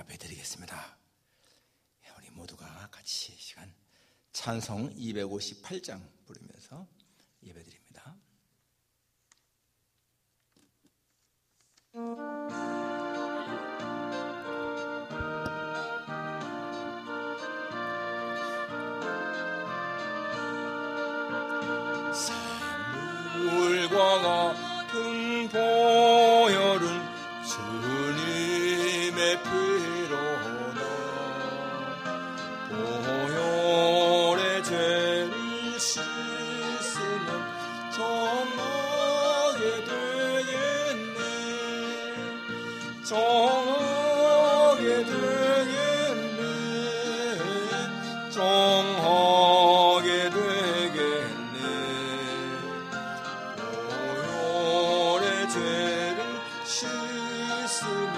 앞에 드리겠습니다. 우리 모두가 같이 시간 찬송 258장 부르면서 예배드립니다. 샘물과 같은 보혈은 주님의 피로다. 보혈의 죄를 씻으면 정하게 되겠네. 정하게 되겠네. 정하게 되겠네. 보혈의 죄를 씻으면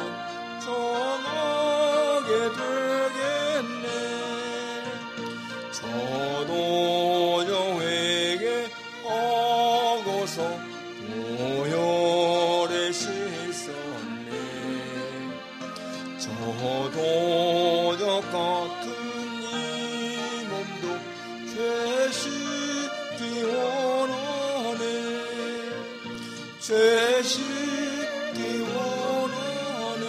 정하게 되겠네. 저도 회개하고서 보혈에 씻었네. 저도 저 같은 이 몸도 죄 씻기 원하네. 죄 씻기 원하네.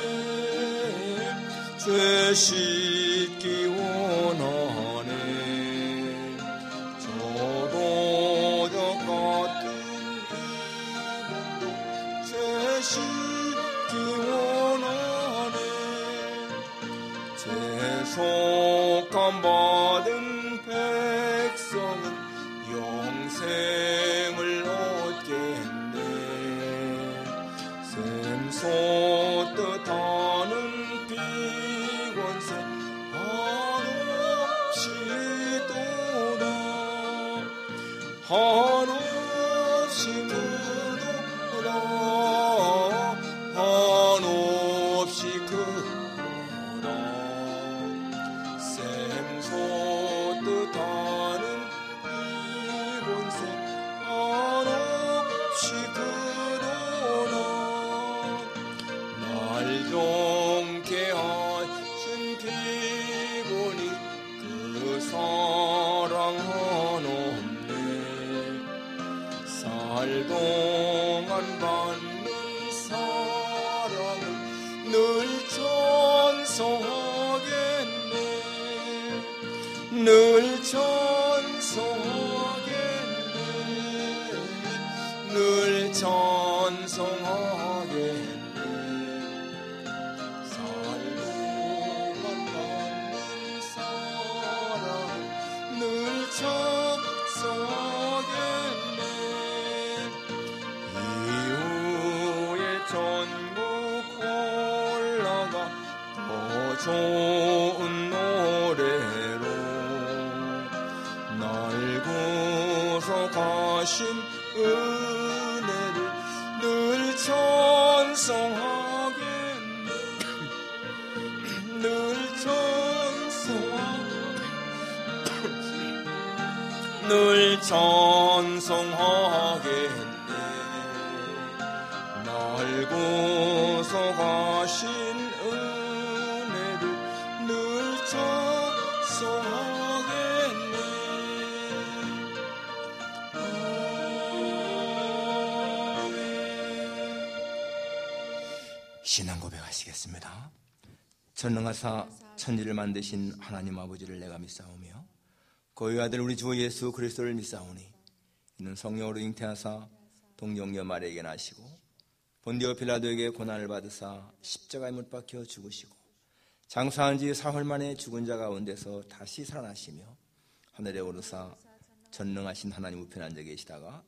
죄 씻기 원하네. 저도 저 같은 이 몸도 죄 씻기 원하네. 죄속함 받은 백성은 영생을 얻겠네. 샘솟듯하는 비권세 한없이 도다. 한없이 크도다. 한없이 크도다. 샘솟듯하는 비권세 한없이 크도다. 날 정케 하신 기본이 그 사랑 한없네. 살동안 받는 사랑은 늘 찬송하겠네. 늘 찬송하겠네. 늘 찬송하겠네. 살동안 받는 사랑은 늘 찬송하겠네. 이후에 전국 올라가 더 좋은 노래로 날 구속하신 은혜를 늘 찬송하겠네. 늘 찬송하겠네. 늘 찬송하겠네. 날 구속하신 은혜를 늘 찬송하겠네. 신앙 고백하시겠습니다. 전능하사 천지를 만드신 하나님 아버지를 내가 믿사오며 그의 아들 우리 주 예수 그리스도를 믿사오니 이는 성령으로 잉태하사 동정녀 마리아에게 나시고 본디오 빌라도에게 고난을 받으사 십자가에 못 박혀 죽으시고 장사한 지 사흘 만에 죽은 자 가운데서 다시 살아나시며 하늘에 오르사 전능하신 하나님 우편에 앉아 계시다가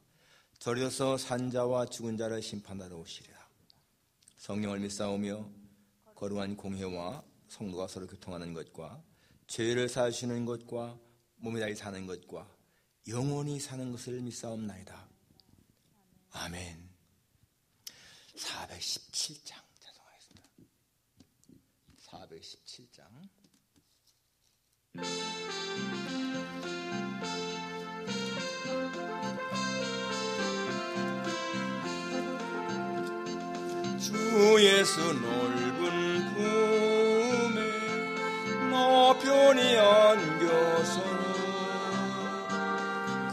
저리어서 산자와 죽은 자를 심판하러 오시리라. 성령을 믿사오며 거룩한 공회와 성도가 서로 교통하는 것과 죄를 사하시는 것과 몸에 달리 사는 것과 영원히 사는 것을 믿사옵나이다. 아멘. 417장 찬송하겠습니다. 417장. 주 예수 넓은 품에 편히 안겨서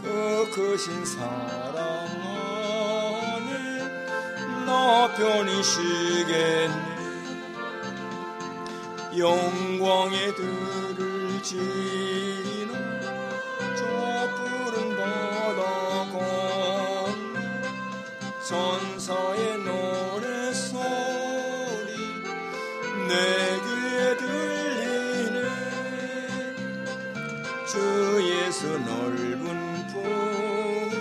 그 크신 사랑 안에 나 편히 쉬겠네. 영광의 들을 지나 저 푸른 바다 건너 천사의 노래소리 내 귀에 들리네. 주 예수 넓은 품에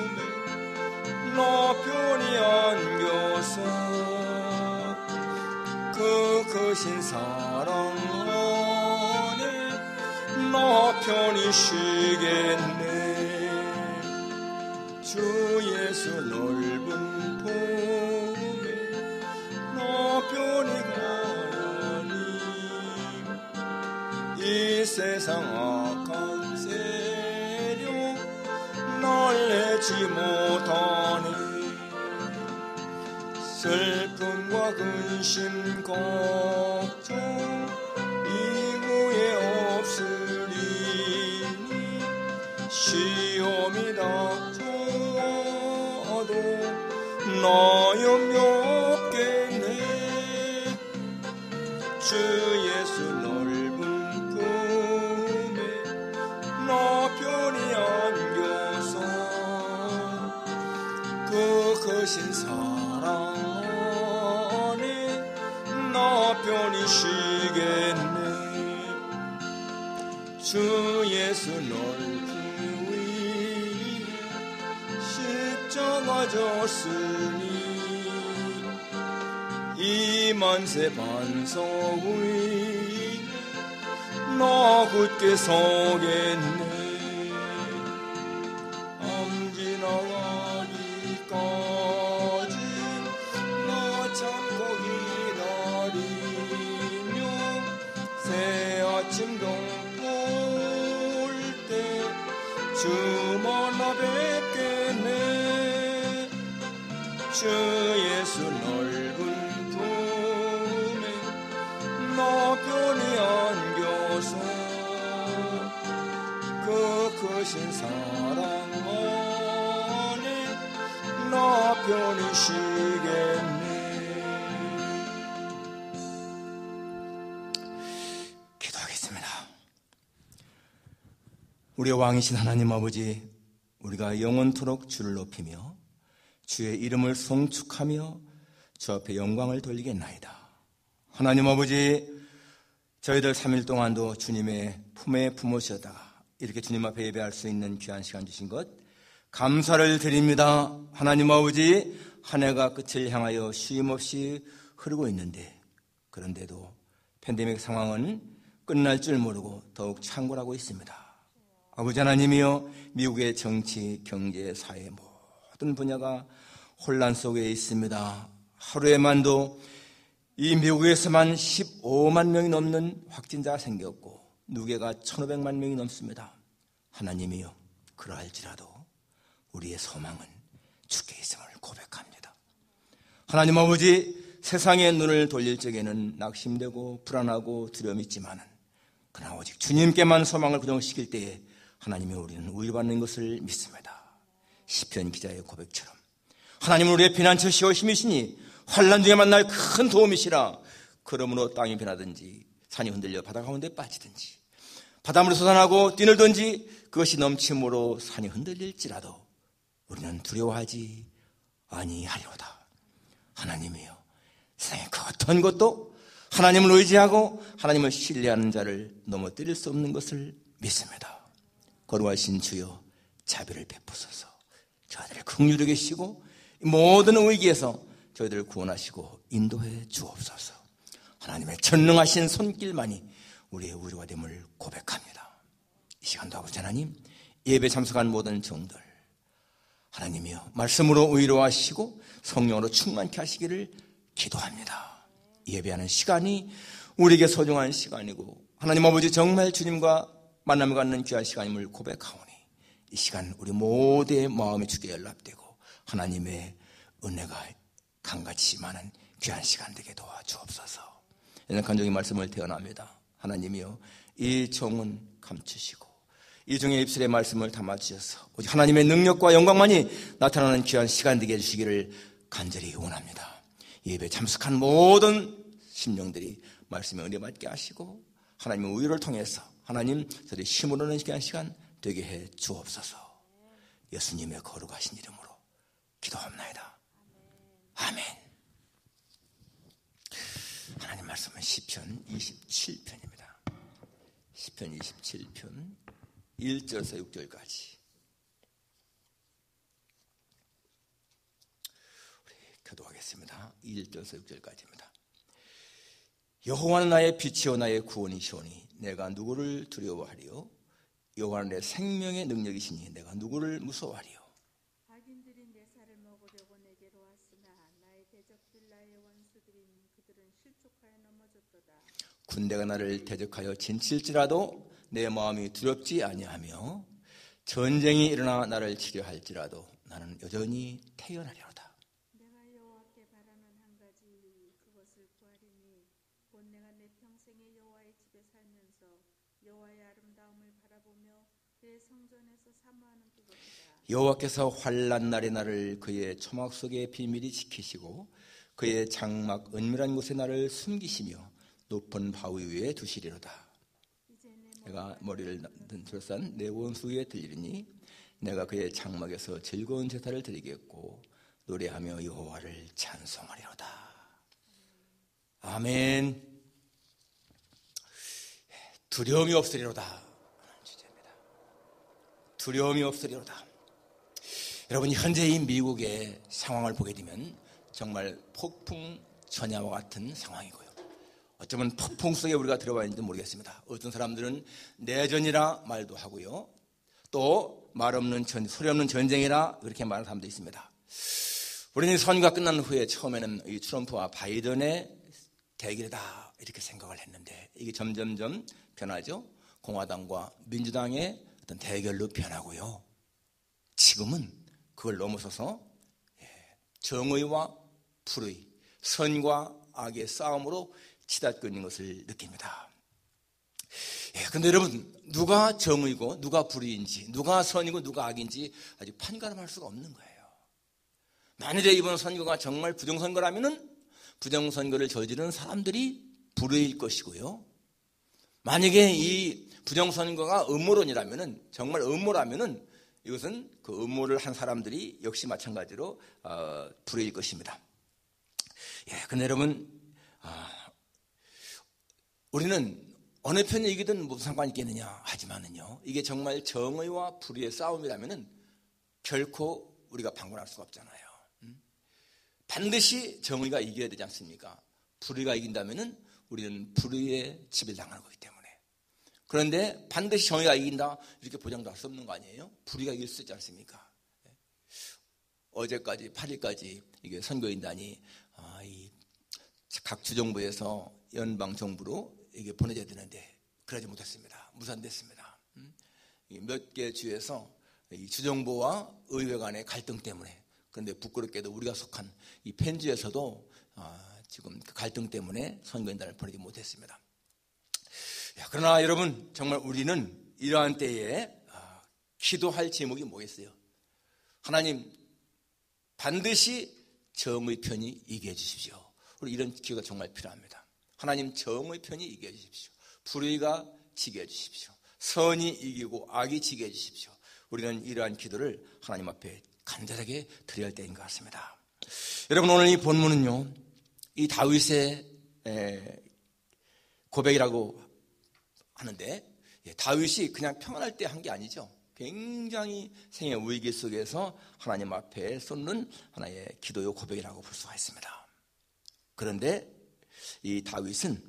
나 편히 안겨서 그 크신 사랑 안에 나 편히 쉬겠네. 주 예수 넓은 품에 나 편히 가려니. 이 세상 악한 세력 날 내지 못하네. 슬픔과 근심 걱정 이후에 없으리니. 시험이 닥쳐와도 나 염려 없겠네. 주 예수 넓은 품에 나 편히 안겨서 그 크신 사랑 나 편히 쉬겠네. 주 예수 넓은 위에 십자가 졌으니 이 만세 반석 위에 나 굳게 서겠네. 암 지나가기까지 나 참고 기다리며 새 아침 동볼 때 주 만나 뵙겠네. 주 예수 넓은 품에 나 편히 안겨서 그 크신 사랑 안에 나 편히 쉬겠네. 기도하겠습니다. 우리의 왕이신 하나님 아버지, 우리가 영원토록 주를 높이며 주의 이름을 송축하며 주 앞에 영광을 돌리겠나이다. 하나님 아버지, 저희들 3일 동안도 주님의 품에 품으셨다가 이렇게 주님 앞에 예배할 수 있는 귀한 시간 주신 것 감사를 드립니다. 하나님 아버지, 한 해가 끝을 향하여 쉼없이 흐르고 있는데, 그런데도 팬데믹 상황은 끝날 줄 모르고 더욱 창궐하고 있습니다. 아버지 하나님이여, 미국의 정치, 경제, 사회 모든 분야가 혼란 속에 있습니다. 하루에만도 이 미국에서만 15만 명이 넘는 확진자가 생겼고 누계가 1,500만 명이 넘습니다. 하나님이여, 그러할지라도 우리의 소망은 주께 있음을 고백합니다. 하나님 아버지, 세상의 눈을 돌릴 적에는 낙심되고 불안하고 두려움이 있지만은 그러나 오직 주님께만 소망을 고정시킬 때에 하나님이 우리는 우위받는 것을 믿습니다. 시편 기자의 고백처럼 하나님은 우리의 피난처시오 힘이시니 환난 중에 만날 큰 도움이시라. 그러므로 땅이 변하든지 산이 흔들려 바다 가운데 빠지든지 바닷물이 솟아나고 뛰놀든지 그것이 넘침으로 산이 흔들릴지라도 우리는 두려워하지 아니하리로다. 하나님이여, 세상의 그 어떤 것도 하나님을 의지하고 하나님을 신뢰하는 자를 넘어뜨릴 수 없는 것을 믿습니다. 거룩하신 주여, 자비를 베푸소서. 저희들을 긍휼히 계시고 모든 위기에서 저희들을 구원하시고 인도해 주옵소서. 하나님의 전능하신 손길만이 우리의 위로가 됨을 고백합니다. 이 시간도 아버지 하나님, 예배 참석한 모든 종들 하나님이여, 말씀으로 위로하시고 성령으로 충만케 하시기를 기도합니다. 예배하는 시간이 우리에게 소중한 시간이고 하나님 아버지, 정말 주님과 만남을 갖는 귀한 시간임을 고백하오니 이 시간 우리 모두의 마음이 주께 연락되고 하나님의 은혜가 강같이 많은 귀한 시간 되게 도와주옵소서. 연약한 종의 말씀을 태어납니다. 하나님이여, 이 종은 감추시고 이 종의 입술에 말씀을 담아주셔서 오직 하나님의 능력과 영광만이 나타나는 귀한 시간 되게 해주시기를 간절히 원합니다. 예배 참석한 모든 심령들이 말씀에 은혜 받게 하시고 하나님의 우유를 통해서 하나님 저를 힘을 얻는 시간 되게 해 주옵소서. 예수님의 거룩하신 이름으로 기도합나이다. 아멘. 하나님 말씀은 시편 27편입니다. 시편 27편 1절에서 6절까지 우리 교도하겠습니다. 1절에서 6절까지입니다. 여호와는 나의 빛이요 나의 구원이시오니 내가 누구를 두려워하리요? 여호와는 내 생명의 능력이시니 내가 누구를 무서워하리요? 악인들이 내 살을 먹으려고 내게로 왔으나 나의 대적들 나의 원수들인 그들은 실족하여 넘어졌도다. 군대가 나를 대적하여 진칠지라도 내 마음이 두렵지 아니하며 전쟁이 일어나 나를 치려할지라도 나는 여전히 태어나리로다. 내가 여호와께 바라는 한 가지 그것을 구하리니 곧 내가 내 평생에 여호와의 집에 살면서 여호와의 아름다움을 바라보며 그의 성전에서 사모하는 그것이다. 여호와께서 환난 날에 나를 그의 초막 속에 비밀히 지키시고 그의 장막 은밀한 곳에 나를 숨기시며 높은 바위 위에 두시리로다. 내가 머리를 둘러싼 내 원수 위에 들리리니 내가 그의 장막에서 즐거운 제사를 드리겠고 노래하며 여호와를 찬송하리로다. 아멘. 두려움이 없으리로다 하는 주제입니다. 두려움이 없으리로다. 여러분, 현재 이 미국의 상황을 보게 되면 정말 폭풍 전야와 같은 상황이고요. 어쩌면 폭풍 속에 우리가 들어와 있는지 모르겠습니다. 어떤 사람들은 내전이라 말도 하고요. 또 말 없는 소리 없는 전쟁이라 그렇게 말하는 사람도 있습니다. 우리는 선거가 끝난 후에 처음에는 이 트럼프와 바이든의 대결이다 이렇게 생각을 했는데 이게 점점점 변하죠. 공화당과 민주당의 어떤 대결로 변하고요. 지금은 그걸 넘어서서 정의와 불의, 선과 악의 싸움으로 치닫고 있는 것을 느낍니다. 그런데 여러분, 누가 정의고 누가 불의인지, 누가 선이고 누가 악인지 아직 판가름할 수가 없는 거예요. 만약에 이번 선거가 정말 부정선거라면은 부정선거를 저지르는 사람들이 불의일 것이고요. 만약에 이 부정선거가 음모론이라면은, 정말 음모라면은 이것은 그 음모를 한 사람들이 역시 마찬가지로 불의일 것입니다. 근데 여러분, 우리는 어느 편이 이기든 무슨 상관이 있겠느냐 하지만은요, 이게 정말 정의와 불의의 싸움이라면은 결코 우리가 방관할 수가 없잖아요. 반드시 정의가 이겨야 되지 않습니까? 불의가 이긴다면은 우리는 불의에 지배당하는 거기 때문에. 그런데 반드시 정의가 이긴다 이렇게 보장도 할 수 없는 거 아니에요? 불의가 이길 수 있지 않습니까? 어제까지 8일까지 이게 선거인단이 각 주정부에서 연방 정부로 이게 보내져야 되는데 그러지 못했습니다. 무산됐습니다. 몇 개 주에서 이 주정부와 의회 간의 갈등 때문에, 그런데 부끄럽게도 우리가 속한 이 펜주에서도 지금 그 갈등 때문에 선거인단을 보내지 못했습니다. 그러나 여러분, 정말 우리는 이러한 때에 기도할 제목이 뭐겠어요? 하나님, 반드시 정의 편이 이겨 해 주십시오. 우리 이런 기도가 정말 필요합니다. 하나님, 정의 편이 이겨 주십시오. 불의가 지게 해 주십시오. 선이 이기고 악이 지게 해 주십시오. 우리는 이러한 기도를 하나님 앞에 간절하게 드려야 할 때인 것 같습니다. 여러분, 오늘 이 본문은요, 이 다윗의 고백이라고 하는데, 다윗이 그냥 평안할 때 한 게 아니죠. 굉장히 생의 위기 속에서 하나님 앞에 쏟는 하나의 기도의 고백이라고 볼 수가 있습니다. 그런데 이 다윗은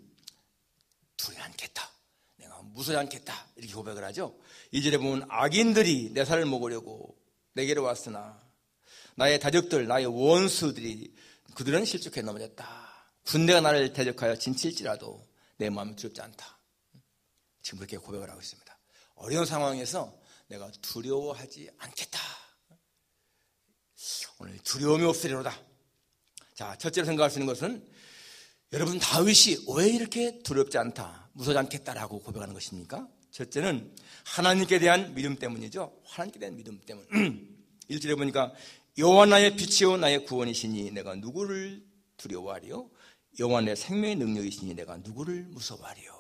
두려워 않겠다, 내가 무서워 않겠다 이렇게 고백을 하죠. 2절에 보면 악인들이 내 살을 먹으려고 내게로 왔으나 나의 다적들, 나의 원수들이 그들은 실족해 넘어졌다. 군대가 나를 대적하여 진칠지라도 내 마음이 두렵지 않다. 지금 그렇게 고백을 하고 있습니다. 어려운 상황에서 내가 두려워하지 않겠다. 오늘 두려움이 없으리로다. 자, 첫째로 생각할 수 있는 것은 여러분, 다윗이 왜 이렇게 두렵지 않다, 무서워지 않겠다라고 고백하는 것입니까? 첫째는 하나님께 대한 믿음 때문이죠. 하나님께 대한 믿음 때문. 1절에 보니까 여호와 나의 빛이요 나의 구원이시니 내가 누구를 두려워하리요? 여호와 내 생명의 능력이시니 내가 누구를 무서워하리요?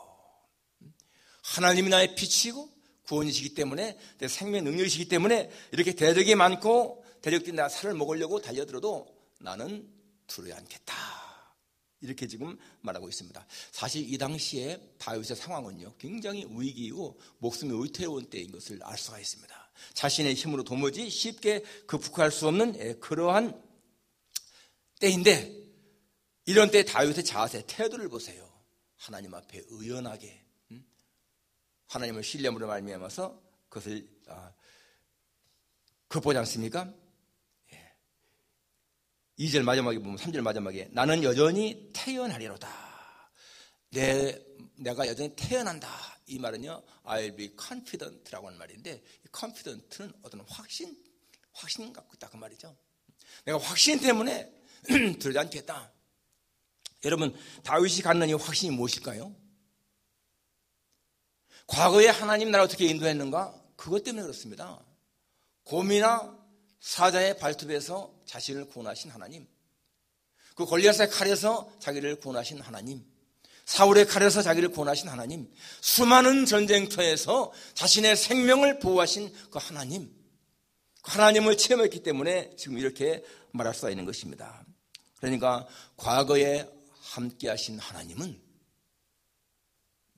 하나님이 나의 빛이고 구원이시기 때문에, 내 생명의 능력이시기 때문에 이렇게 대적이 많고 대적들이 나 살을 먹으려고 달려들어도 나는 두려워 않겠다, 이렇게 지금 말하고 있습니다. 사실 이 당시에 다윗의 상황은요, 굉장히 위기이고 목숨이 위태로운 때인 것을 알 수가 있습니다. 자신의 힘으로 도무지 쉽게 극복할 수 없는 그러한 때인데, 이런 때 다윗의 자세, 태도를 보세요. 하나님 앞에 의연하게, 하나님을 신뢰함으로 말미암아서 그것을 극복하지 않습니까? 2절 마지막에 보면, 3절 마지막에 나는 여전히 태어나리로다, 내가 여전히 태어난다, 이 말은요 I'll be confident라고 하는 말인데, 이 confident는 어떤 확신 갖고 있다, 그 말이죠. 내가 확신 때문에 두려지 않겠다. 여러분, 다윗이 갖는 이 확신이 무엇일까요? 과거에 하나님 나라를 어떻게 인도했는가? 그것 때문에 그렇습니다. 곰이나 사자의 발톱에서 자신을 구원하신 하나님, 그 골리앗의 칼에서 자기를 구원하신 하나님, 사울의 칼에서 자기를 구원하신 하나님, 수많은 전쟁터에서 자신의 생명을 보호하신 그 하나님, 그 하나님을 체험했기 때문에 지금 이렇게 말할 수가 있는 것입니다. 그러니까 과거에 함께 하신 하나님은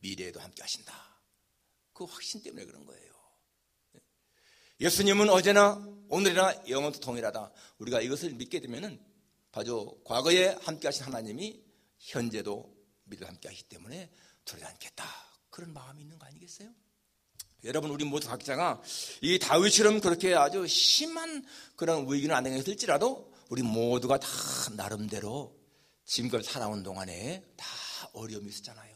미래에도 함께 하신다, 그 확신 때문에 그런 거예요. 예수님은 어제나 오늘이나 영원토록 동일하다. 우리가 이것을 믿게 되면은 바로 과거에 함께 하신 하나님이 현재도 미래도 함께 하시기 때문에 두려지 않겠다, 그런 마음이 있는 거 아니겠어요? 여러분, 우리 모두 각자가 이 다윗처럼 그렇게 아주 심한 그런 위기는 안 당했을지라도 우리 모두가 다 나름대로 지금까지 살아온 동안에 다 어려움이 있었잖아요.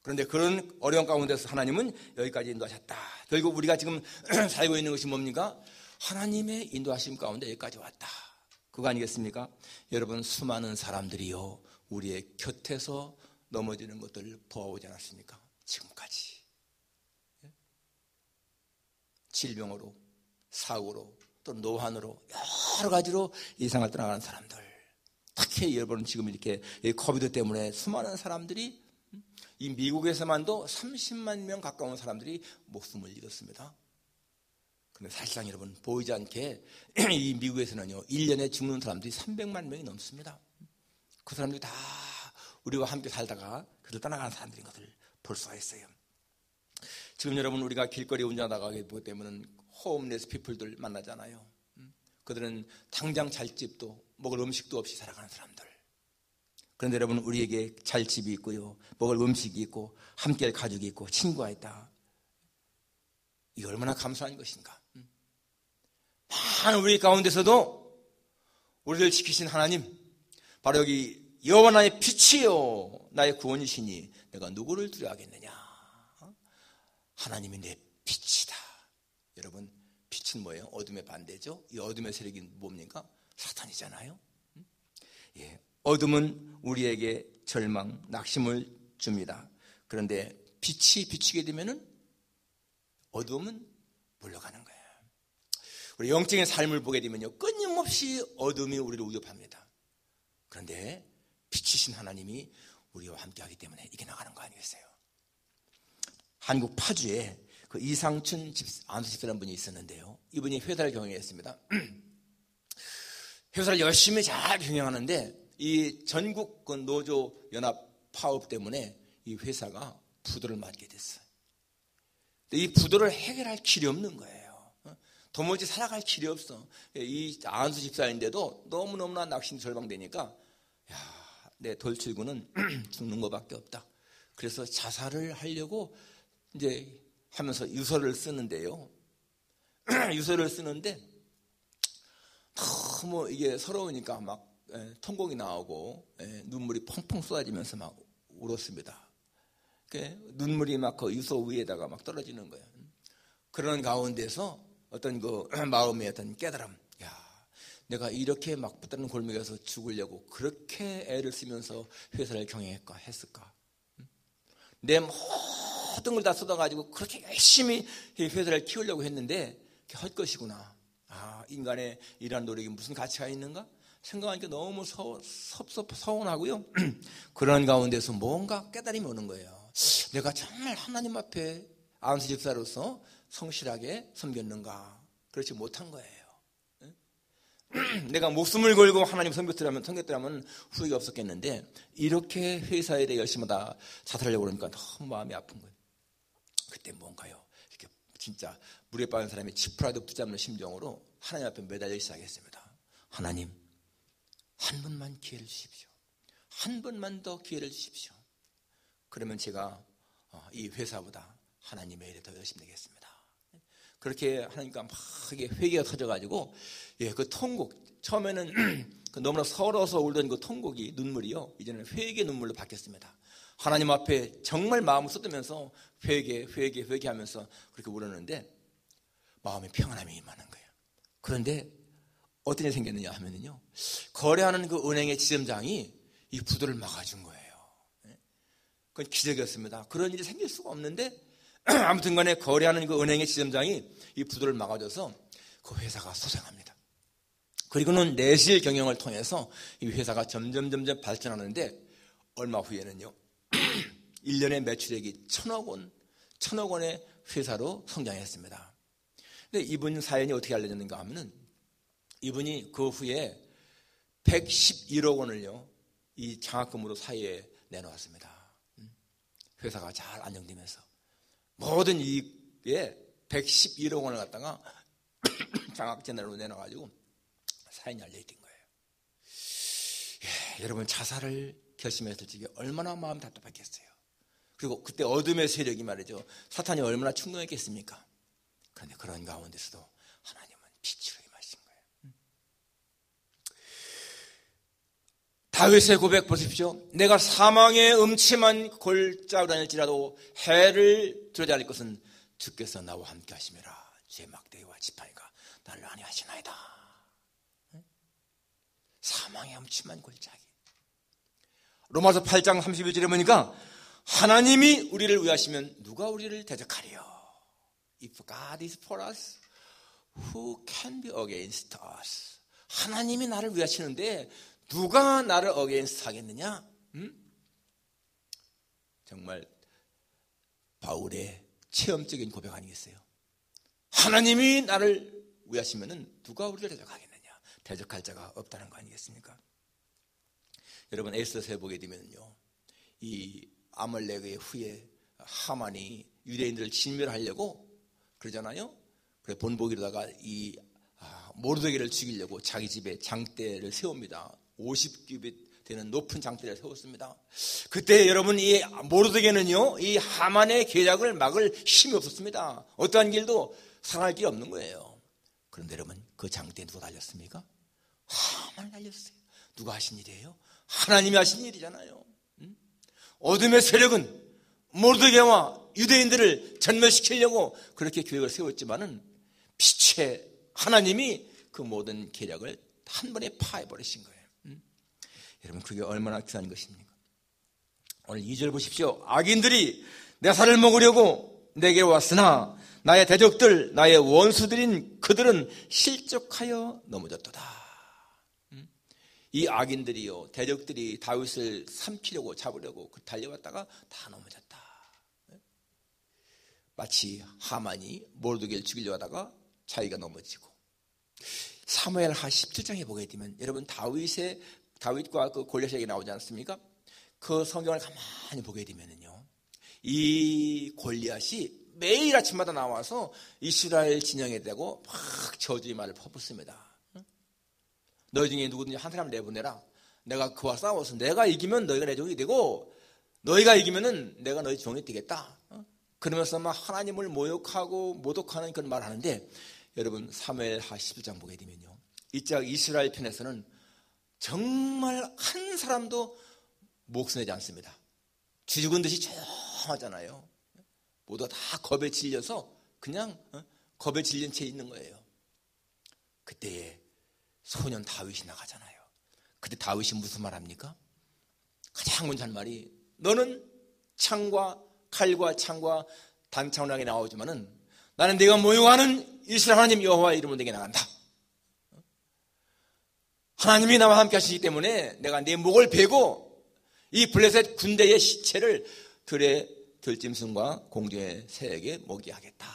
그런데 그런 어려운 가운데서 하나님은 여기까지 인도하셨다. 결국 우리가 지금 살고 있는 것이 뭡니까? 하나님의 인도하심 가운데 여기까지 왔다, 그거 아니겠습니까? 여러분, 수많은 사람들이요 우리의 곁에서 넘어지는 것들을 보아오지 않았습니까? 지금까지 질병으로, 사고로, 또 노환으로, 여러 가지로 이상을 떠나가는 사람들, 특히 여러분 지금 이렇게 코비드 때문에 수많은 사람들이, 이 미국에서만도 30만 명 가까운 사람들이 목숨을 잃었습니다. 그런데 사실상 여러분, 보이지 않게 이 미국에서는요 1년에 죽는 사람들이 300만 명이 넘습니다. 그 사람들이 다 우리와 함께 살다가 그들 떠나가는 사람들인 것을 볼 수가 있어요. 지금 여러분, 우리가 길거리 운전하다가 보게 되면 홈레스 피플들 만나잖아요. 그들은 당장 잘 집도 먹을 음식도 없이 살아가는 사람들. 그런데 여러분, 우리에게 잘 집이 있고요, 먹을 음식이 있고, 함께할 가족이 있고, 친구가 있다. 이게 얼마나 감사한 것인가. 많은 우리 가운데서도 우리를 지키신 하나님, 바로 여기 여호와 나의 빛이요 나의 구원이시니 내가 누구를 두려워하겠느냐. 하나님이 내 빛이다. 여러분, 빛은 뭐예요? 어둠의 반대죠. 이 어둠의 세력이 뭡니까? 사탄이잖아요. 예, 어둠은 우리에게 절망, 낙심을 줍니다. 그런데 빛이 비추게 되면은 어둠은 물러가는 거예요. 우리 영적인 삶을 보게 되면요, 끊임없이 어둠이 우리를 위협합니다. 그런데 빛이신 하나님이 우리와 함께하기 때문에 이겨나가는 거 아니겠어요? 한국 파주에 그 이상춘 안수 집사라는 분이 있었는데요, 이분이 회사를 경영했습니다. 회사를 열심히 잘 경영하는데 이 전국 그 노조 연합 파업 때문에 이 회사가 부도를 맞게 됐어요. 이 부도를 해결할 길이 없는 거예요. 도무지 살아갈 길이 없어. 이 안수 집사인데도 너무너무나 낙심 절망되니까, 내 돌출구는 죽는 것밖에 없다. 그래서 자살을 하려고 이제 하면서 유서를 쓰는데요. 유서를 쓰는데 너무 이게 서러우니까 막 통곡이 나오고 눈물이 펑펑 쏟아지면서 막 울었습니다. 눈물이 막 그 유서 위에다가 막 떨어지는 거예요. 그런 가운데서 어떤 그 마음의 어떤 깨달음, 내가 이렇게 막 붙드는 골목에서 죽으려고 그렇게 애를 쓰면서 회사를 경영했을까 했을까? 내 모든 걸 다 쏟아가지고 그렇게 열심히 회사를 키우려고 했는데 헛것이구나. 인간의 이러한 노력이 무슨 가치가 있는가? 생각하니까 너무 서운하고요. 그런 가운데서 뭔가 깨달음이 오는 거예요. 내가 정말 하나님 앞에 안수 집사로서 성실하게 섬겼는가? 그렇지 못한 거예요. 내가 목숨을 걸고 하나님 섬겼더라면 후회가 없었겠는데 이렇게 회사 일에 열심히 하다 자살하려고 그러니까 너무 마음이 아픈 거예요. 그때 뭔가요? 이렇게 진짜 물에 빠진 사람이 지푸라기도 붙잡는 심정으로 하나님 앞에 매달리기 시작했습니다. 하나님, 한 번만 기회를 주십시오. 한 번만 더 기회를 주십시오. 그러면 제가 이 회사보다 하나님의 일에 더 열심히 되겠습니다. 그렇게 하니까 막 회개가 터져가지고 그 통곡, 처음에는 너무나 서러워서 울던 그 통곡이 눈물이요, 이제는 회개 눈물로 바뀌었습니다. 하나님 앞에 정말 마음을 쏟으면서 회개하면서 그렇게 울었는데 마음에 평안함이 임하는 거예요. 그런데 어떤 일이 생겼느냐 하면은요, 거래하는 그 은행의 지점장이 이 부도를 막아준 거예요. 그건 기적이었습니다. 그런 일이 생길 수가 없는데 아무튼 간에 거래하는 그 은행의 지점장이 이 부도를 막아줘서 그 회사가 소생합니다. 그리고는 내실 경영을 통해서 이 회사가 점점 발전하는데 얼마 후에는요 1년의 매출액이 1,000억 원의 회사로 성장했습니다. 근데 이분 사연이 어떻게 알려졌는가 하면은 이분이 그 후에 111억 원을요 이 장학금으로 사회에 내놓았습니다. 회사가 잘 안정되면서 모든 이익에 111억 원을 갖다가 장학재단으로 내놔가지고 사연이 알려진 거예요. 여러분, 자살을 결심했을 적에 얼마나 마음 답답했겠어요. 그리고 그때 어둠의 세력이 말이죠, 사탄이 얼마나 충동했겠습니까? 그런데 그런 가운데서도 하나님은 빛으로 임하신 거예요. 다윗의 고백 보십시오. 내가 사망의 음침한 골짜기로 다닐지라도 해를 두려워하지 않을 것은 주께서 나와 함께 하심이라. 주의 막대기와 지팡이가 나를 안위하시나이다. 사망의 음침한 골짜기. 로마서 8장 31절에 보니까 하나님이 우리를 위하시면 누가 우리를 대적하리요? If God is for us, who can be against us? 하나님이 나를 위하시는데 누가 나를 against 하겠느냐? 정말 바울의 체험적인 고백 아니겠어요? 하나님이 나를 위하시면 누가 우리를 대적하겠느냐? 대적할 자가 없다는 거 아니겠습니까? 여러분, 에스더서에 보게 되면요, 이 아말렉의 후에 하만이 유대인들을 진멸하려고 그러잖아요. 그래 본보기로다가 이 모르드게를 죽이려고 자기 집에 장대를 세웁니다. 50규빗 되는 높은 장대를 세웠습니다. 그때 여러분, 이 모르드게는요 이 하만의 계략을 막을 힘이 없었습니다. 어떠한 길도 살아날 길이 없는 거예요. 그런데 여러분, 그 장대에 누가 달렸습니까? 하만이 달렸어요. 누가 하신 일이에요? 하나님이 하신 일이잖아요. 어둠의 세력은 모르드게와 유대인들을 전멸시키려고 그렇게 계획을 세웠지만은 빛의 하나님이 그 모든 계략을 한 번에 파해버리신 거예요. 여러분, 그게 얼마나 귀한 것입니까? 오늘 2절 보십시오. 악인들이 내 살을 먹으려고 내게 왔으나 나의 대적들, 나의 원수들인 그들은 실족하여 넘어졌도다. 이 악인들이요, 대적들이 다윗을 삼키려고 잡으려고 달려왔다가 다 넘어졌다. 마치 하만이 모르드게를 죽이려고 하다가 자기가 넘어지고. 사무엘하 17장에 보게 되면 여러분, 다윗과 그 골리앗에게 나오지 않습니까? 그 성경을 가만히 보게 되면은요, 이 골리앗이 매일 아침마다 나와서 이스라엘 진영에 대고 막 저주의 말을 퍼붓습니다. 너희 중에 누구든지 한 사람을 내보내라. 내가 그와 싸워서 내가 이기면 너희가 내 종이 되고 너희가 이기면은 내가 너희 종이 되겠다. 그러면서 막 하나님을 모욕하고 모독하는 그런 말을 하는데, 여러분, 사무엘하 11장 보게 되면요, 이짝 이스라엘 편에서는 정말 한 사람도 목숨 내지 않습니다. 죽은 듯이 조용하잖아요. 모두 다 겁에 질려서 그냥 겁에 질린 채 있는 거예요. 그때에 소년 다윗이 나가잖아요. 그때 다윗이 무슨 말 합니까? 가장 먼저 한 말이, 너는 창과 칼과 창과 단창을 나오지만은 나는 네가 모욕하는 이스라엘 하나님 여호와의 이름으로 내게 나간다. 하나님이 나와 함께 하시기 때문에 내가 네 목을 베고 이 블레셋 군대의 시체를 들의 들짐승과 공중의 새에게 먹게 하겠다.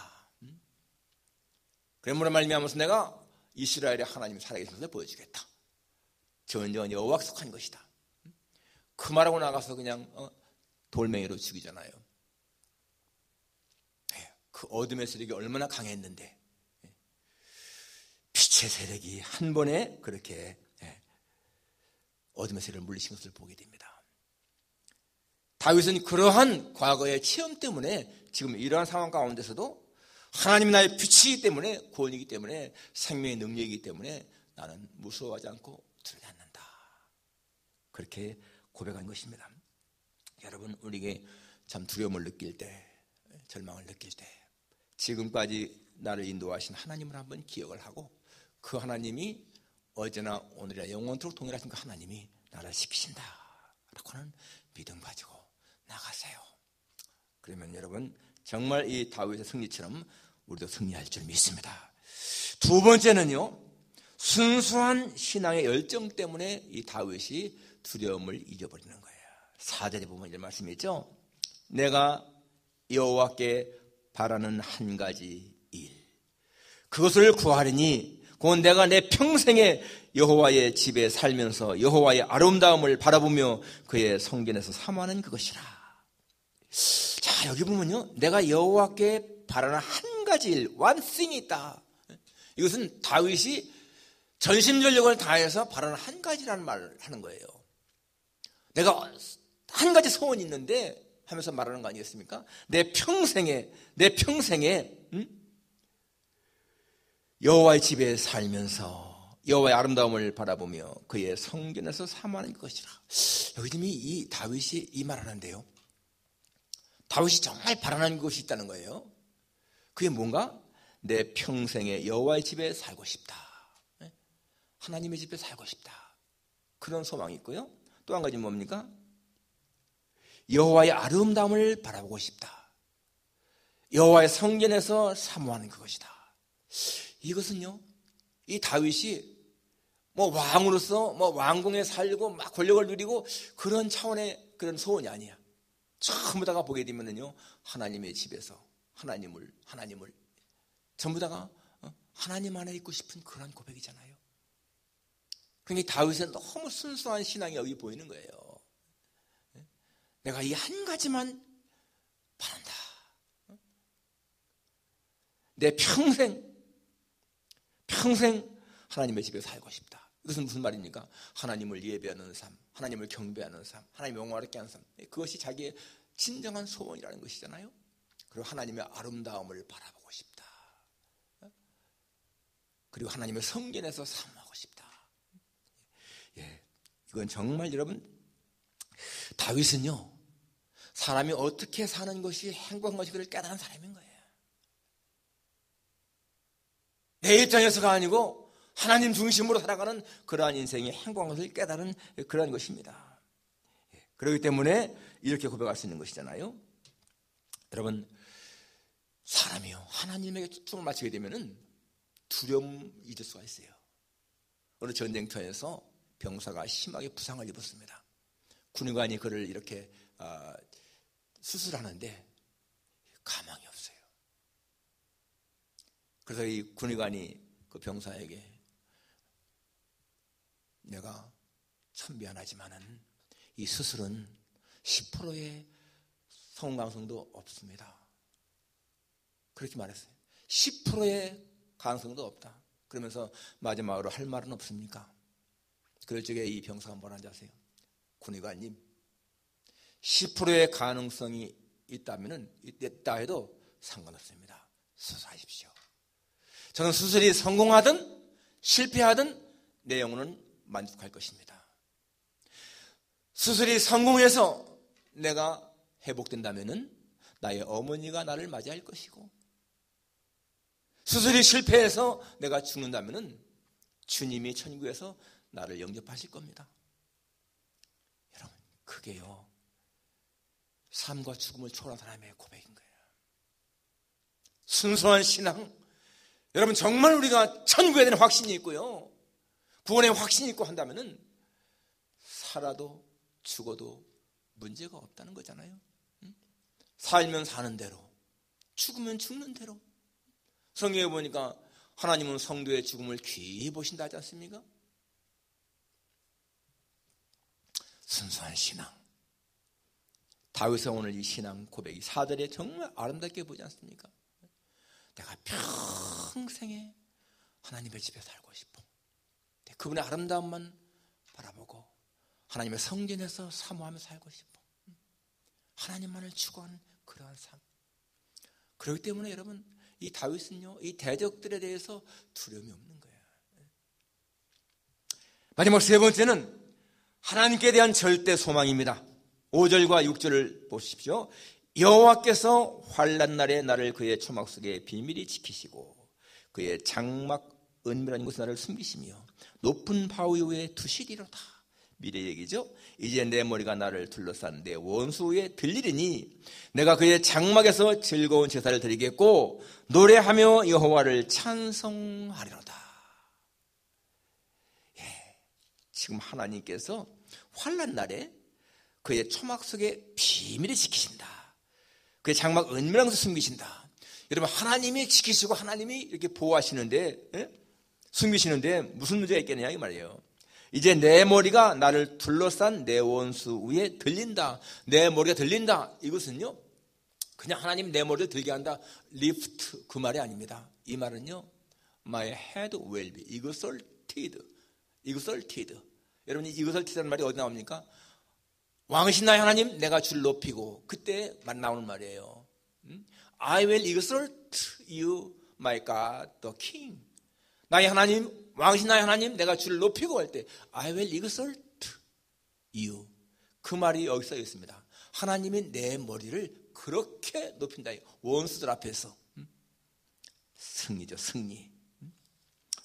그러므로 말미암아서 내가 이스라엘의 하나님이 살아계신 것을 보여주겠다. 전쟁은 여호와가 속한 것이다. 그 말하고 나가서 그냥 돌멩이로 죽이잖아요. 그 어둠의 세력이 얼마나 강했는데 빛의 세력이 한 번에 그렇게 어둠의 세력을 물리친 것을 보게 됩니다. 다윗은 그러한 과거의 체험 때문에 지금 이러한 상황 가운데서도 하나님이 나의 빛이기 때문에, 구원이기 때문에, 생명의 능력이기 때문에 나는 무서워하지 않고 두렵지 않는다. 그렇게 고백한 것입니다. 여러분, 우리에게 참 두려움을 느낄 때, 절망을 느낄 때 지금까지 나를 인도하신 하나님을 한번 기억을 하고, 그 하나님이 어제나 오늘이나 영원토록 동일하신 그 하나님이 나를 지키신다 라고 하는 믿음 가지고 나가세요. 그러면 여러분, 정말 이 다윗의 승리처럼 우리도 승리할 줄 믿습니다. 두 번째는요, 순수한 신앙의 열정 때문에 이 다윗이 두려움을 잊어버리는 거예요. 4절에 보면 이런 말씀이 있죠. 내가 여호와께 바라는 한 가지 일, 그것을 구하리니 그건 내가 내 평생에 여호와의 집에 살면서 여호와의 아름다움을 바라보며 그의 성전에서 사모하는 그것이라. 자, 여기 보면요, 내가 여호와께 바라는 한 가지 일, one thing이 있다. 이것은 다윗이 전심전력을 다해서 바라는 한 가지라는 말을 하는 거예요. 내가 한 가지 소원이 있는데 하면서 말하는 거 아니겠습니까? 내 평생에 여호와의 집에 살면서 여호와의 아름다움을 바라보며 그의 성전에서 사모하는 것이라. 여기 지금 이 다윗이 이 말하는데요, 다윗이 정말 바라는 것이 있다는 거예요. 그게 뭔가? 내 평생에 여호와의 집에 살고 싶다, 하나님의 집에 살고 싶다, 그런 소망이 있고요. 또 한 가지 뭡니까? 여호와의 아름다움을 바라보고 싶다, 여호와의 성전에서 사모하는 그것이다. 이것은요, 이 다윗이 왕으로서 왕궁에 살고 막 권력을 누리고 그런 차원의 그런 소원이 아니야. 전부 다가 보게 되면은요, 하나님의 집에서 하나님을 전부 다가 하나님 안에 있고 싶은 그런 고백이잖아요. 그러니까 다윗은 너무 순수한 신앙이 여기 보이는 거예요. 내가 이 한 가지만 바란다. 내 평생 하나님의 집에 살고 싶다. 이것은 무슨 말입니까? 하나님을 예배하는 삶, 하나님을 경배하는 삶, 하나님의 영광스럽게 하는 삶, 그것이 자기의 진정한 소원이라는 것이잖아요. 그리고 하나님의 아름다움을 바라보고 싶다. 그리고 하나님의 성전에서 사모하고 싶다. 이건 정말 여러분, 다윗은요, 사람이 어떻게 사는 것이 행복한 것이 그를 깨달은 사람인 거예요. 내 입장에서가 아니고 하나님 중심으로 살아가는 그러한 인생이 행복한 것을 깨달은 그러한 것입니다. 그렇기 때문에 이렇게 고백할 수 있는 것이잖아요. 여러분, 사람이요, 하나님에게 초점을 맞추게 되면은 두려움 잊을 수가 있어요. 어느 전쟁터에서 병사가 심하게 부상을 입었습니다. 군의관이 그를 이렇게 수술하는데 가망이 없어요. 그래서 이 군의관이 그 병사에게, 내가 참 미안하지만은 이 수술은 10%의 성공 가능성도 없습니다. 그렇게 말했어요. 10%의 가능성도 없다. 그러면서 마지막으로 할 말은 없습니까? 그럴 적에 이 병사가 뭐라는지 아세요? 군의관님, 10%의 가능성이 있다 해도 상관없습니다. 수술하십시오. 저는 수술이 성공하든 실패하든 내 영혼은 만족할 것입니다. 수술이 성공해서 내가 회복된다면은 나의 어머니가 나를 맞이할 것이고, 수술이 실패해서 내가 죽는다면은 주님이 천국에서 나를 영접하실 겁니다. 여러분, 그게요, 삶과 죽음을 초월한 사람의 고백인 거예요. 순수한 신앙. 여러분, 정말 우리가 천국에 대한 확신이 있고요, 구원의 확신이 있고 한다면은 살아도 죽어도 문제가 없다는 거잖아요. 살면 사는 대로, 죽으면 죽는 대로. 성경에 보니까 하나님은 성도의 죽음을 귀히 보신다 하지 않습니까? 순수한 신앙. 다윗의 오늘 이 신앙 고백이 4절에 정말 아름답게 보지 않습니까? 내가 평생에 하나님의 집에 살고 싶어. 그분의 아름다움만 바라보고 하나님의 성전에서 사모하며 살고 싶어. 하나님만을 추구하는 그러한 삶. 그렇기 때문에 여러분, 이 다윗은요, 이 대적들에 대해서 두려움이 없는 거예요. 마지막 세 번째는 하나님께 대한 절대 소망입니다. 5절과 6절을 보십시오. 여호와께서 환난 날에 나를 그의 초막 속에 비밀히 지키시고 그의 장막 은밀한 곳에 나를 숨기시며 높은 바위 위에 두시리로다. 미래 얘기죠. 이제 내 머리가 나를 둘러싼 내 원수 위에 들리리니 내가 그의 장막에서 즐거운 제사를 드리겠고 노래하며 여호와를 찬송하리로다. 예, 지금 하나님께서 환난 날에 그의 초막 속에 비밀히 지키신다. 그의 장막 은밀한 곳에 숨기신다. 여러분, 하나님이 지키시고 하나님이 이렇게 보호하시는데, 숨기시는데 무슨 문제가 있겠느냐 이 말이에요. 이제 내 머리가 나를 둘러싼 내 원수 위에 들린다. 내 머리가 들린다. 이것은요, 그냥 하나님 내 머리를 들게 한다, lift, 그 말이 아닙니다. 이 말은요, my head will be exalted. 여러분이 exalted라는 말이 어디 나옵니까? 왕이신 나의 하나님, 내가 주를 높이고, 그때만 나오는 말이에요. I will exalt you, my God, the King. 나의 하나님, 왕이신 나의 하나님, 내가 주를 높이고 할 때 I will exalt you. 그 말이 여기 써 있습니다. 하나님이 내 머리를 그렇게 높인다. 원수들 앞에서. 승리죠, 승리.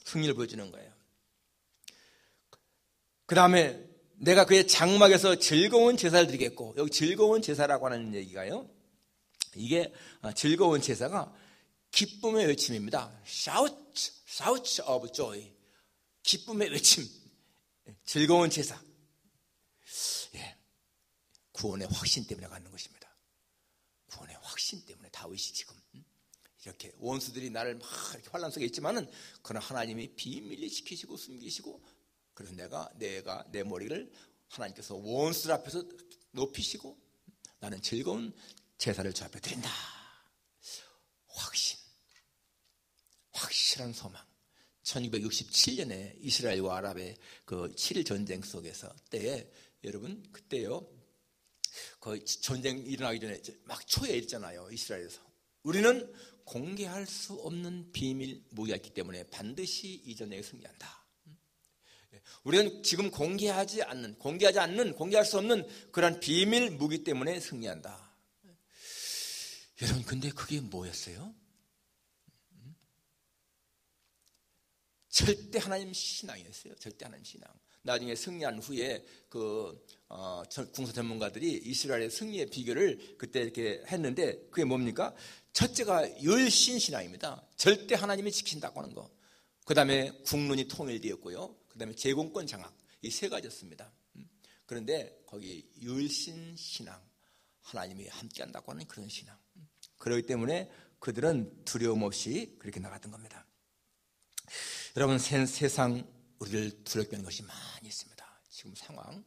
승리를 보여주는 거예요. 그 다음에 내가 그의 장막에서 즐거운 제사를 드리겠고, 여기 즐거운 제사라고 하는 얘기가요, 이게 즐거운 제사가 기쁨의 외침입니다. Shout of joy. 기쁨의 외침. 즐거운 제사. 예. 구원의 확신 때문에 갖는 것입니다. 구원의 확신 때문에 다윗이 지금 이렇게 원수들이 나를 막 이렇게 환난 속에 있지만은 그러나 하나님이 비밀리 지키시고 숨기시고, 그래서 내가 내 머리를 하나님께서 원수들 앞에서 높이시고 나는 즐거운 제사를 주 앞에 드린다. 확실한 소망. 1967년에 이스라엘과 아랍의 그 7일 전쟁 속에서 때에, 여러분 그때요, 그 전쟁 일어나기 전에 막 초에 있잖아요, 이스라엘에서. 우리는 공개할 수 없는 비밀 무기가 있기 때문에 반드시 이 전쟁에 승리한다. 우리는 지금 공개할 수 없는 그런 비밀 무기 때문에 승리한다. 여러분, 근데 그게 뭐였어요? 절대 하나님 신앙이었어요. 절대 하나님 신앙. 나중에 승리한 후에 군사 전문가들이 이스라엘의 승리의 비결을 그때 이렇게 했는데, 그게 뭡니까? 첫째가 열신 신앙입니다. 절대 하나님이 지킨다고 하는 거. 그 다음에 국론이 통일되었고요. 그 다음에 제공권 장악. 이 세 가지였습니다. 그런데 거기 열신 신앙, 하나님이 함께 한다고 하는 그런 신앙. 그렇기 때문에 그들은 두려움 없이 그렇게 나갔던 겁니다. 여러분, 세상 우리를 두렵게 하는 것이 많이 있습니다. 지금 상황,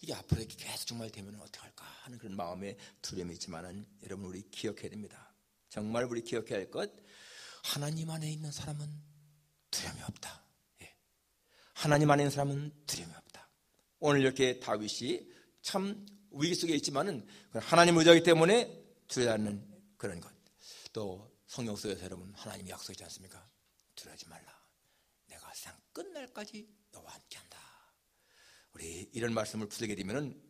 이게 앞으로 이렇게 계속 정말 되면 어떡할까 하는 그런 마음에 두려움이 있지만은, 여러분 우리 기억해야 됩니다. 정말 우리 기억해야 할 것, 하나님 안에 있는 사람은 두려움이 없다. 예. 하나님 안에 있는 사람은 두려움이 없다. 오늘 이렇게 다윗이 참 위기 속에 있지만은 하나님 의지하기 때문에 두려워하지 않는 그런 것. 또 성경 속에서 여러분 하나님이 약속했지 않습니까? 두려워하지 말라. 내가 세상 끝날까지 너와 함께한다. 우리 이런 말씀을 붙들게 되면은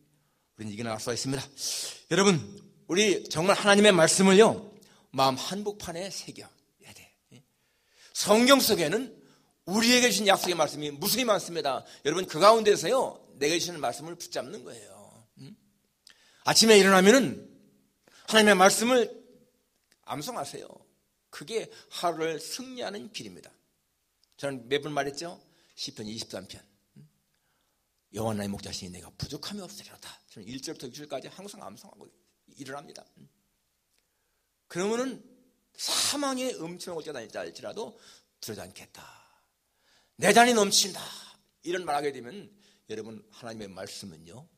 우리는 이게 나갈 수가 있습니다. 여러분, 우리 정말 하나님의 말씀을요, 마음 한복판에 새겨야 돼. 성경 속에는 우리에게 주신 약속의 말씀이 무수히 많습니다. 여러분, 그 가운데서요, 내게 주시는 말씀을 붙잡는 거예요. 아침에 일어나면은 하나님의 말씀을 암송하세요. 그게 하루를 승리하는 길입니다. 저는 매번 말했죠. 시편 23편. 여호와 나의 목자시니 내가 부족함이 없으리로다. 저는 1절부터 6절까지 항상 암송하고 일어납니다. 그러면은 사망의 음침한 곳에 다닐지 알지라도 두려지 않겠다. 내 잔이 넘친다. 이런 말하게 되면 여러분, 하나님의 말씀은요,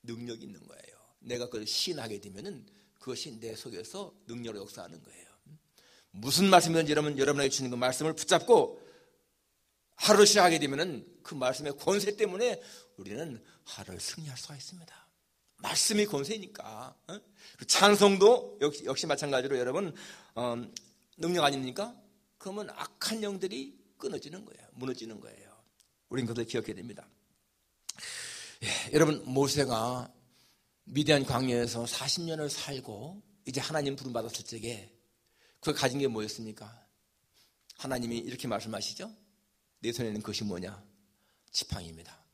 능력이 있는 거예요. 내가 그걸 시인하게 되면은 그것이 내 속에서 능력으로 역사하는 거예요. 무슨 말씀이든지 여러분에게 주는 그 말씀을 붙잡고 하루를 시작하게 되면은 그 말씀의 권세 때문에 우리는 하루를 승리할 수가 있습니다. 말씀이 권세니까. 찬송도 역시 마찬가지로 여러분, 능력 아닙니까? 그러면 악한 영들이 끊어지는 거예요. 무너지는 거예요. 우린 그것을 기억해야 됩니다. 여러분, 모세가 미디안 광야에서 40년을 살고 이제 하나님 부름받았을 적에 그가 가진 게 뭐였습니까? 하나님이 이렇게 말씀하시죠. 내 손에는 그것이 뭐냐? 지팡이입니다.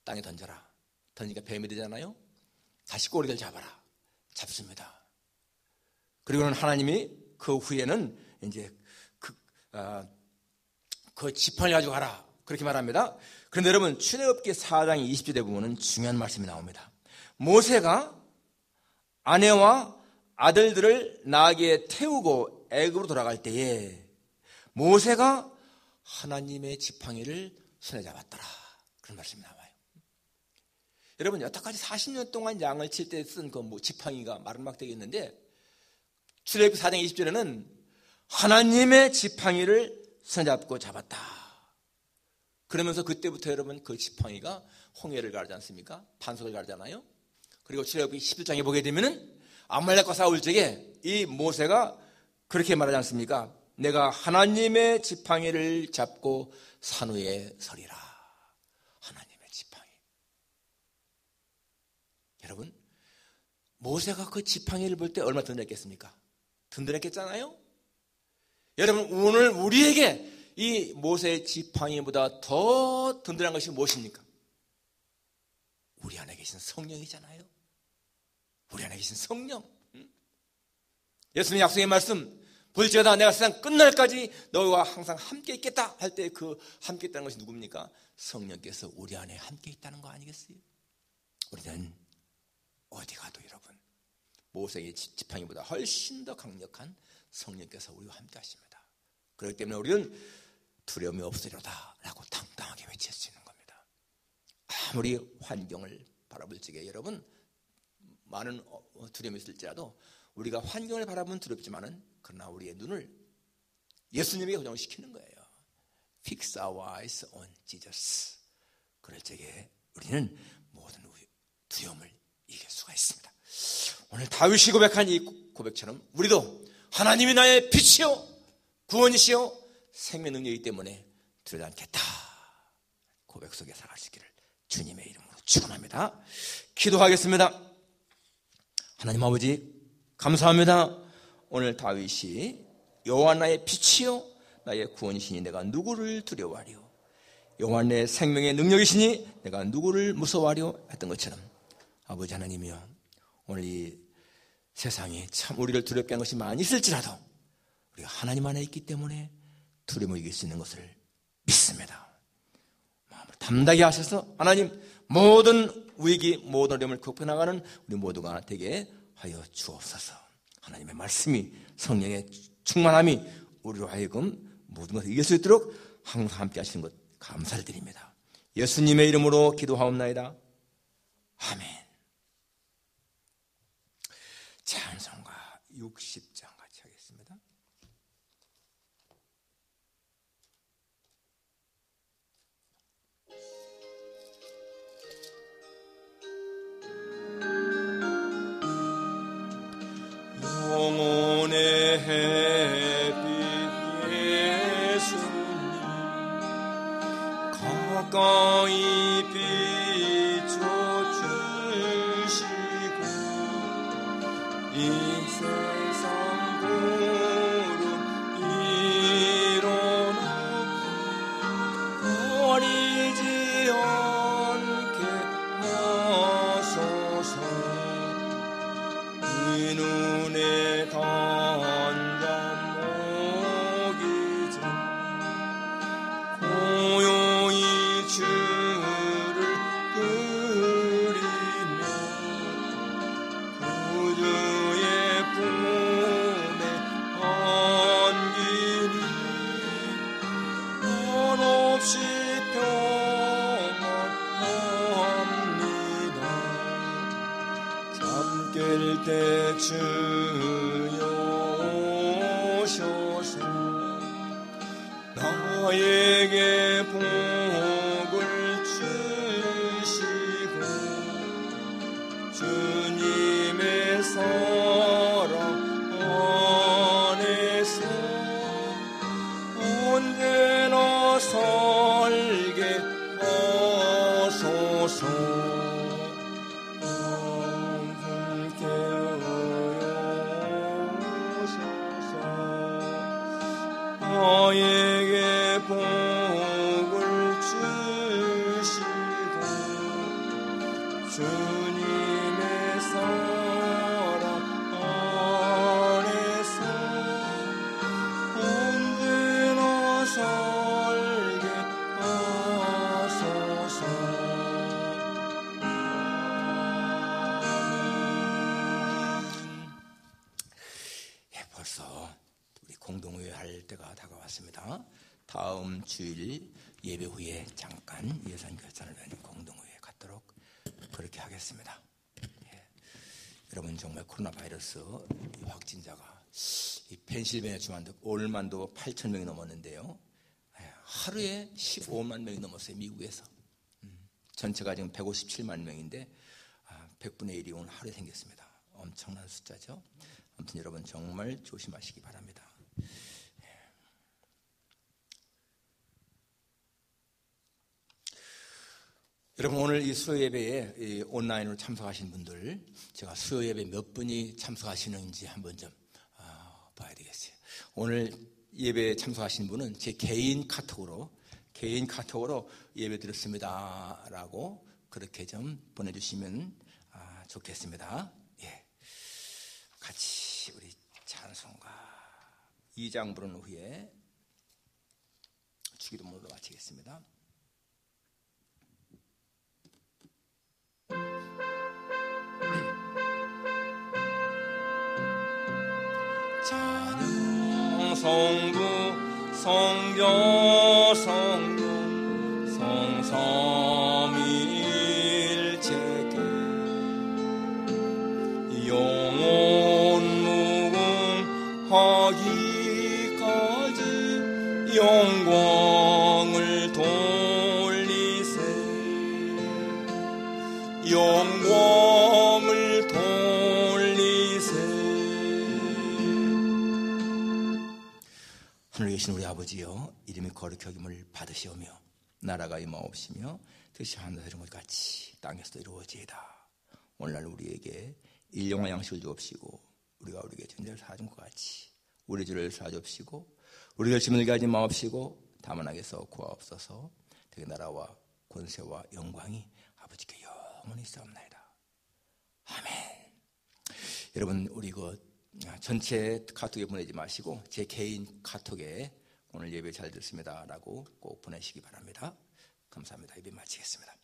땅에 던져라. 던지니까 뱀이 되잖아요. 다시 꼬리를 잡아라. 잡습니다. 그리고는 하나님이 그 후에는 이제 그 지팡이 가지고 가라. 그렇게 말합니다. 그런데 여러분, 출애굽기 4장 20절에 보면 중요한 말씀이 나옵니다. 모세가 아내와 아들들을 나귀에 태우고 애굽으로 돌아갈 때에 모세가 하나님의 지팡이를 손에 잡았더라. 그런 말씀이 나와요. 여러분, 여태까지 40년 동안 양을 칠 때 쓴 그 지팡이가 마르막되게 있는데 출애굽기 4장 20절에는 하나님의 지팡이를 손에 잡고 잡았다. 그러면서 그때부터 여러분, 그 지팡이가 홍해를 가르지 않습니까? 반석을 가르잖아요. 그리고 출애굽기 11장에 보게 되면은 아말렉과 싸울 적에 이 모세가 그렇게 말하지 않습니까? 내가 하나님의 지팡이를 잡고 산 위에 서리라. 하나님의 지팡이. 여러분, 모세가 그 지팡이를 볼 때 얼마나 든든했겠습니까? 든든했겠잖아요? 여러분, 오늘 우리에게 이 모세의 지팡이보다 더 든든한 것이 무엇입니까? 우리 안에 계신 성령이잖아요. 우리 안에 계신 성령. 예수님의 약속의 말씀, 볼지어다 내가 세상 끝날까지 너희와 항상 함께 있겠다 할 때 그 함께 있다는 것이 누굽니까? 성령께서 우리 안에 함께 있다는 거 아니겠어요? 우리는 어디 가도 여러분, 모세의 지팡이보다 훨씬 더 강력한 성령께서 우리와 함께 하십니다. 그렇기 때문에 우리는 두려움이 없으리로다 라고 당당하게 외칠 수 있는 겁니다. 아무리 환경을 바라볼 적에 여러분, 많은 두려움이 있을지라도 우리가 환경을 바라보면 두렵지만은 그러나 우리의 눈을 예수님에게 고정을 시키는 거예요. Fix our eyes on Jesus. 그럴 적에 우리는 모든 두려움을 이길 수가 있습니다. 오늘 다윗이 고백한 이 고백처럼 우리도 하나님이 나의 빛이요 구원이시요 생명 능력이기 때문에 두려워하지 않겠다. 고백 속에 살아갈 수 있기를 주님의 이름으로 축원합니다. 기도하겠습니다. 하나님 아버지, 감사합니다. 오늘 다윗이 여호와 나의 빛이요 나의 구원이시니 내가 누구를 두려워하리요, 여호와 내 생명의 능력이시니 내가 누구를 무서워하리요 했던 것처럼 아버지 하나님이여, 오늘 이 세상에 참 우리를 두렵게 한 것이 많이 있을지라도 우리가 하나님 안에 있기 때문에 두려움을 이길 수 있는 것을 믿습니다. 마음을 담대하게 하셔서 하나님 모든 위기, 모든 어려움을 극복해나가는 우리 모두가 되게 하여 주옵소서. 하나님의 말씀이, 성령의 충만함이 우리로 하여금 모든 것을 이길 수 있도록 항상 함께 하시는 것 감사를 드립니다. 예수님의 이름으로 기도하옵나이다. 아멘. 찬송가 60장 같이 하겠습니다. 영혼의 햇빛 예수님 가까이 비춰주시고 이 세상 구름 일어나고 던져 모기 전 고요히 주를 그리며 구주의 품에 안기니 한없이 평안합니다. 잠깰 때 주여 오셔서 나에게 복을 주시고 주님의 사랑 안에서 언제나 살게 하소서. 나에게 복을 주시고 주님의 사랑 안에서 언제나 살게 하소서. 벌써 우리 공동회의 할 때가 다가왔습니다. 다음 주일 예배 후에 잠깐 예산 결산을 위한 공동회에 갖도록 그렇게 하겠습니다. 여러분, 정말 코로나 바이러스 확진자가 이 펜실베니아 주만도 오늘만도 8,000명이 넘었는데요. 하루에 15만 명이 넘었어요. 미국에서. 전체가 지금 157만 명인데 100분의 1이 오늘 하루에 생겼습니다. 엄청난 숫자죠. 아무튼 여러분 정말 조심하시기 바랍니다. 여러분, 오늘 이 수요 예배에 온라인으로 참석하신 분들, 제가 수요 예배 몇 분이 참석하시는지 한번 좀 봐야 되겠어요. 오늘 예배에 참석하신 분은 제 개인 카톡으로 예배 드렸습니다 라고 그렇게 좀 보내주시면 좋겠습니다. 예. 같이 우리 찬송가 2장 부른 후에 주기도문으로 마치겠습니다. 찬양 성부 성자 성령 성삼위일체계 영원 무궁하기까지 영광을 돌리세 영광을 돌리세. 하늘에 계신 우리 아버지여, 이름이 거룩히 여김을 받으시오며 나라가 임하옵시며 뜻이 하늘에서 이룬 것 같이 땅에서도 이루어지이다. 오늘날 우리에게 일용할 양식을 주옵시고 우리가 우리에게 진 죄를 사준 것 같이 우리 죄를 사주옵시고 우리 결심을 늘게 하지 마옵시고 다만 악에서 구하옵소서. 되게 나라와 권세와 영광이 아버지께 영원히 있사옵나이다. 아멘. 여러분, 우리 전체 카톡에 보내지 마시고 제 개인 카톡에 오늘 예배 잘 듣습니다 라고 꼭 보내시기 바랍니다. 감사합니다. 예배 마치겠습니다.